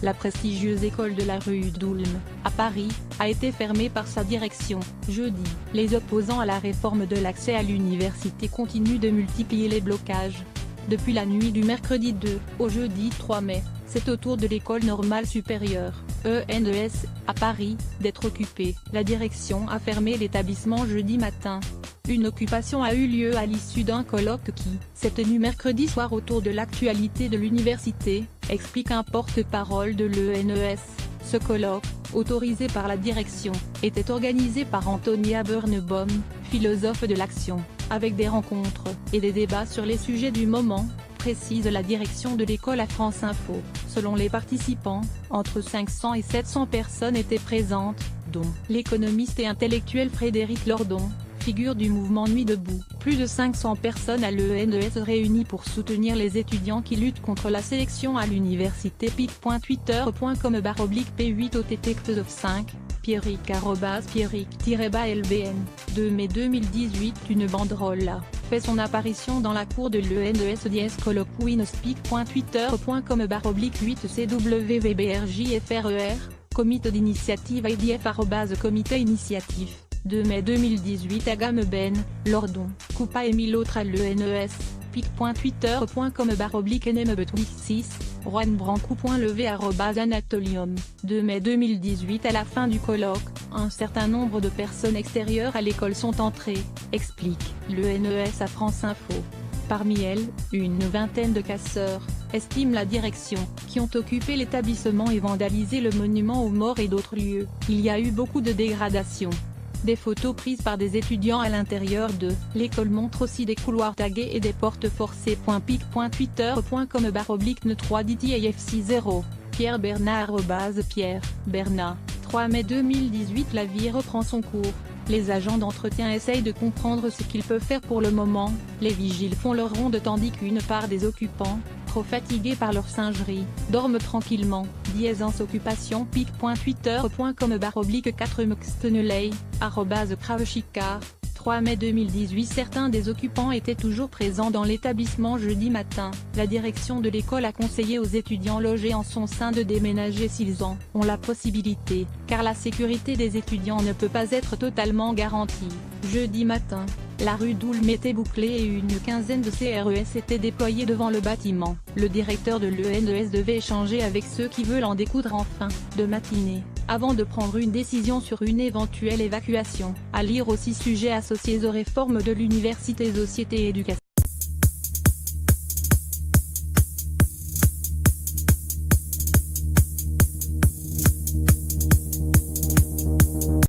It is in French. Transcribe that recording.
la prestigieuse école de la rue d'Ulm, à Paris, a été fermée par sa direction, jeudi. Les opposants à la réforme de l'accès à l'université continuent de multiplier les blocages. Depuis la nuit du mercredi 2 au jeudi 3 mai, c'est au tour de l'École normale supérieure, ENES, à Paris, d'être occupée. La direction a fermé l'établissement jeudi matin. Une occupation a eu lieu à l'issue d'un colloque qui s'est tenu mercredi soir autour de l'actualité de l'université, explique un porte-parole de l'ENES. Ce colloque, autorisé par la direction, était organisé par Antonia Birnbaum, philosophe de l'action, avec des rencontres et des débats sur les sujets du moment, précise la direction de l'école à France Info. Selon les participants, entre 500 et 700 personnes étaient présentes, dont l'économiste et intellectuel Frédéric Lordon, figure du mouvement Nuit debout. Plus de 500 personnes à l'ENES réunies pour soutenir les étudiants qui luttent contre la sélection à l'université. pic.twitter.com/P8OTT 5, Pierrick@Pierrick-LBN. 2 mai 2018. Une banderole a fait son apparition dans la cour de l'ENES Dies Colloquinos. pic.twitter.com/8CWVBRJFRER, comité d'initiative IDF @comité initiative. 2 mai 2018. Agame Ben, Lordon, Coupa et 1000 autres à l'ENES, pic.twitter.com/NMBetwix6, Juanbranco.levé@Anatolium. 2 mai 2018. À la fin du colloque, un certain nombre de personnes extérieures à l'école sont entrées, explique l'ENES à France Info. Parmi elles, une vingtaine de casseurs, estime la direction, qui ont occupé l'établissement et vandalisé le monument aux morts et d'autres lieux. Il y a eu beaucoup de dégradation. Des photos prises par des étudiants à l'intérieur de l'école montrent aussi des couloirs tagués et des portes forcées. pic.twitter.com/ne3DTAFC0, Pierre Bernat @Pierre Bernat. 3 mai 2018. La vie reprend son cours. Les agents d'entretien essayent de comprendre ce qu'ils peuvent faire pour le moment. Les vigiles font leur ronde tandis qu'une part des occupants, trop fatigués par leur singerie, dorment tranquillement. Diésance occupation. pic.twitter.com/4mxteneley, @Kravchikar. 3 mai 2018. Certains des occupants étaient toujours présents dans l'établissement jeudi matin. La direction de l'école a conseillé aux étudiants logés en son sein de déménager s'ils en ont la possibilité, car la sécurité des étudiants ne peut pas être totalement garantie. Jeudi matin, la rue d'Ulm était bouclée et une quinzaine de CRS étaient déployés devant le bâtiment. Le directeur de l'ENES devait échanger avec ceux qui veulent en découdre en fin de matinée, avant de prendre une décision sur une éventuelle évacuation. À lire aussi sujets associés aux réformes de l'université, société et éducation.